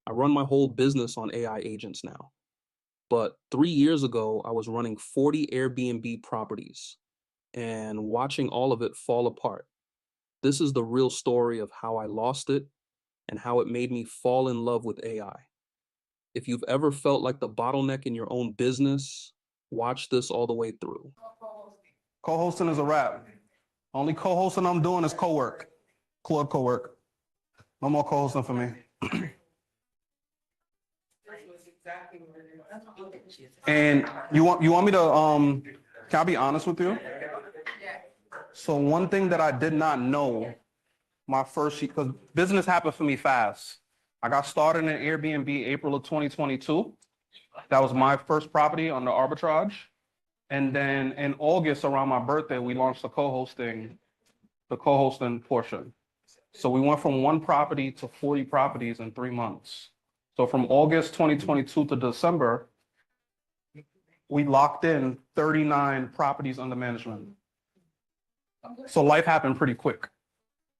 I run my whole business on AI agents now. But 3 years ago, I was running 40 Airbnb properties and watching all of it fall apart. This is the real story of how I lost it and how it made me fall in love with AI. If you've ever felt like the bottleneck in your own business, watch this all the way through. Co-hosting is a wrap. Only co-hosting I'm doing is co-work. Claude co-work. No more co-hosting for me. And you want me to can I be honest with you? So one thing that I did not know my first year, because business happened for me fast. I got started in Airbnb April of 2022. That was my first property on the arbitrage. And then in August around my birthday, we launched the co-hosting portion. So we went from one property to 40 properties in 3 months. So from August 2022 to December, we locked in 39 properties under management. So life happened pretty quick.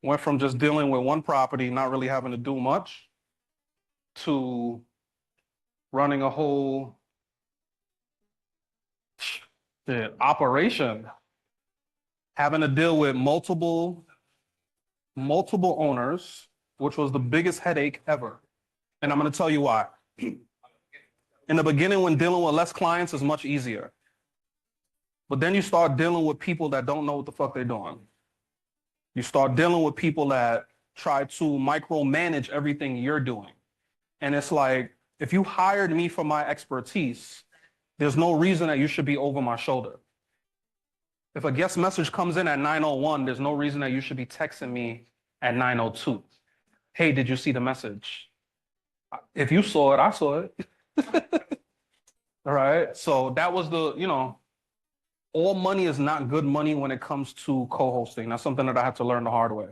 Went from just dealing with one property, not really having to do much, to running a whole operation, having to deal with multiple owners, which was the biggest headache ever. And I'm going to tell you why. In the beginning, when dealing with less clients is much easier. But then you start dealing with people that don't know what the fuck they're doing. You start dealing with people that try to micromanage everything you're doing. And it's like, if you hired me for my expertise, there's no reason that you should be over my shoulder. If a guest message comes in at 9:01, there's no reason that you should be texting me at 9:02. Hey, did you see the message? If you saw it, I saw it. All right. So that was all money is not good money when it comes to co-hosting. That's something that I had to learn the hard way.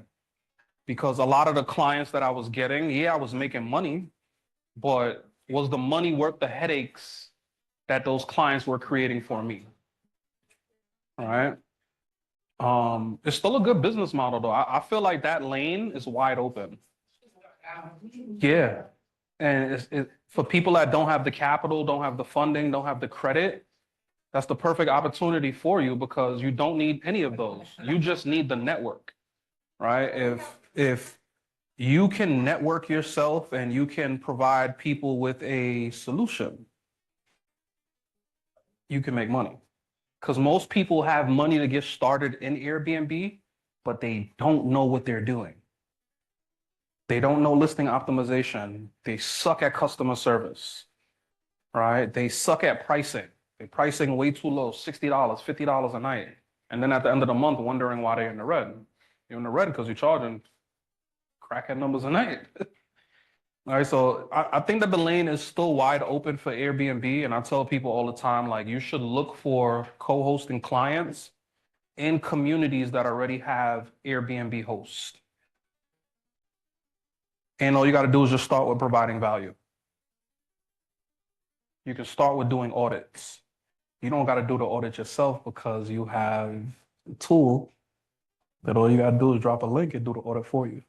Because a lot of the clients that I was getting, yeah, I was making money, but was the money worth the headaches that those clients were creating for me? All right. It's still a good business model though. I feel like that lane is wide open. Yeah. And for people that don't have the capital, don't have the funding, don't have the credit, that's the perfect opportunity for you because you don't need any of those. You just need the network, right? If you can network yourself and you can provide people with a solution, you can make money. Because most people have money to get started in Airbnb, but they don't know what they're doing. They don't know listing optimization. They suck at customer service, right? They suck at pricing. They're pricing way too low, $60, $50 a night. And then at the end of the month, wondering why they're in the red. You're in the red because you're charging crackhead numbers a night. All right, so I think that the lane is still wide open for Airbnb. And I tell people all the time, like, you should look for co-hosting clients in communities that already have Airbnb hosts. And all you got to do is just start with providing value. You can start with doing audits. You don't got to do the audit yourself because you have a tool that all you got to do is drop a link and do the audit for you.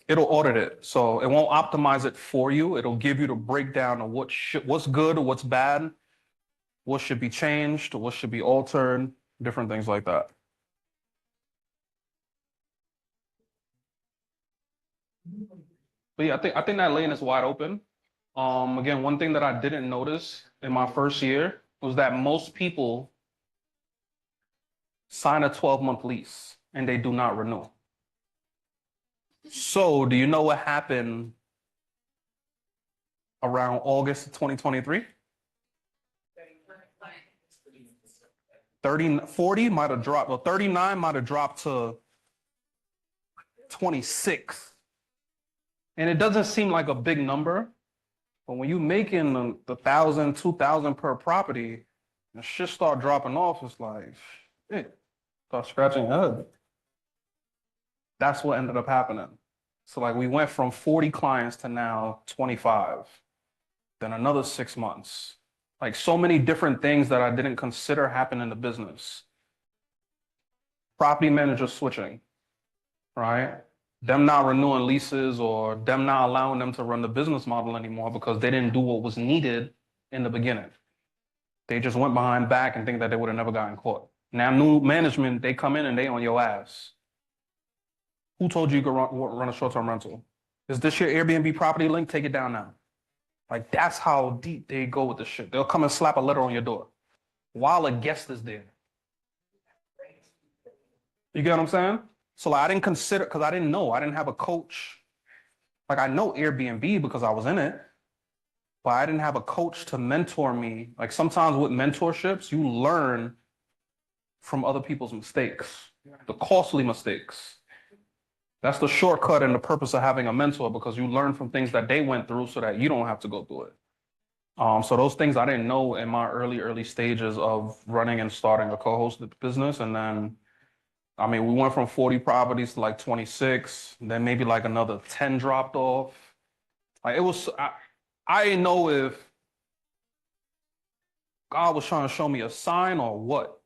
It'll audit it. So it won't optimize it for you. It'll give you the breakdown of what's good or what's bad, what should be changed, what should be altered, different things like that. But yeah, I think that lane is wide open. Again, one thing that I didn't notice in my first year was that most people sign a 12-month lease and they do not renew. So do you know what happened around August of 2023? 40 might have dropped, or 39 might have dropped to 26. And it doesn't seem like a big number, but when you're making the 1,000, 2,000 per property, and shit start dropping off, it's like, shit, start scratching your head. That's what ended up happening. So like we went from 40 clients to now 25, then another 6 months. Like so many different things that I didn't consider happen in the business. property managers switching, right? Them not renewing leases or them not allowing them to run the business model anymore because they didn't do what was needed in the beginning. They just went behind back and think that they would have never gotten caught. Now, new management, they come in and they on your ass. Who told you could run a short-term rental? Is this your Airbnb property link? Take it down now. Like, that's how deep they go with the shit. They'll come and slap a letter on your door while a guest is there. You get what I'm saying? So like, I didn't consider, because I didn't know. I didn't have a coach. Like, I know Airbnb because I was in it, but I didn't have a coach to mentor me. Like, sometimes with mentorships, you learn from other people's mistakes, the costly mistakes. That's the shortcut and the purpose of having a mentor, because you learn from things that they went through so that you don't have to go through it. So those things I didn't know in my early stages of running and starting a co-hosted business. And then, I mean, we went from 40 properties to like 26, then maybe like another 10 dropped off. Like, it was, I didn't know if God was trying to show me a sign or what.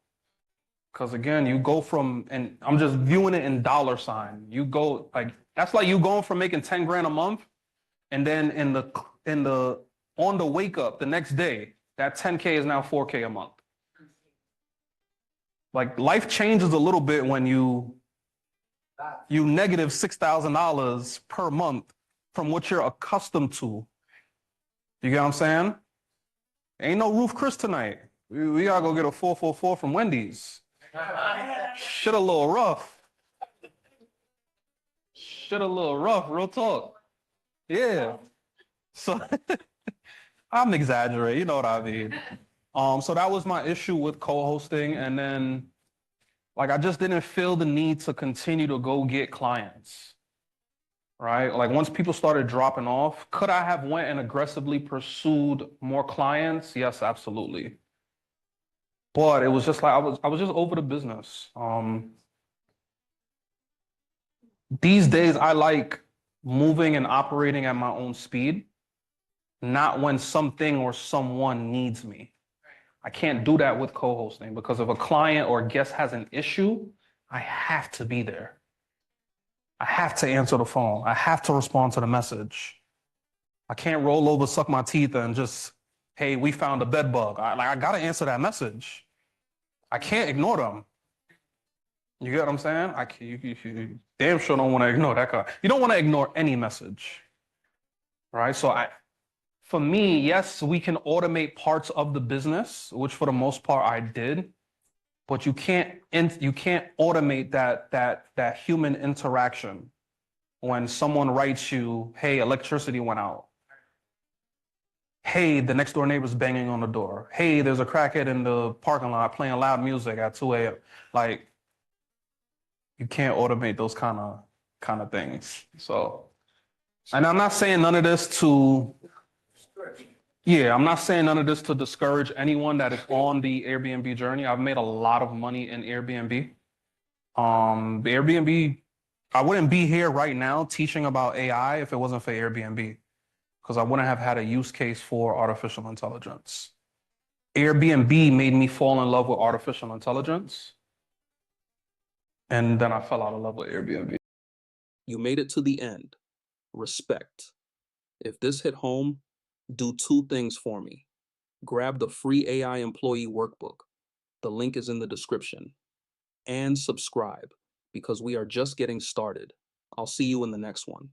Because again, you go from, and I'm just viewing it in dollar sign. You go like, that's like you going from making 10 grand a month, and then on the wake up the next day, that 10K is now 4K a month. Like, life changes a little bit when you negative $6,000 per month from what you're accustomed to. You get what I'm saying? Ain't no Roof Chris tonight. We gotta go get a 444 from Wendy's. Shit a little rough. Shit a little rough, real talk. Yeah. So I'm exaggerating, you know what I mean. So that was my issue with co-hosting, and then like I just didn't feel the need to continue to go get clients. Right? Like, once people started dropping off, could I have went and aggressively pursued more clients? Yes, absolutely. But it was just like I was just over the business. These days I like moving and operating at my own speed, not when something or someone needs me. I can't do that with co-hosting, because if a client or a guest has an issue, I have to be there. I have to answer the phone. I have to respond to the message. I can't roll over, suck my teeth, and just, hey, we found a bed bug. I got to answer that message. I can't ignore them. You get what I'm saying? You damn sure don't want to ignore that guy. You don't want to ignore any message, right? So for me, yes, we can automate parts of the business, which for the most part I did, but you can't automate that human interaction when someone writes you, hey, electricity went out. Hey, the next door neighbor's banging on the door. Hey, there's a crackhead in the parking lot playing loud music at 2 a.m. Like, you can't automate those kind of things. So, and I'm not saying none of this to, yeah, I'm not saying none of this to discourage anyone that is on the Airbnb journey. I've made a lot of money in Airbnb. The Airbnb, I wouldn't be here right now teaching about AI if it wasn't for Airbnb, because I wouldn't have had a use case for artificial intelligence. Airbnb made me fall in love with artificial intelligence, and then I fell out of love with Airbnb. You made it to the end. Respect. If this hit home, do two things for me. Grab the free AI employee workbook. The link is in the description. And subscribe, because we are just getting started. I'll see you in the next one.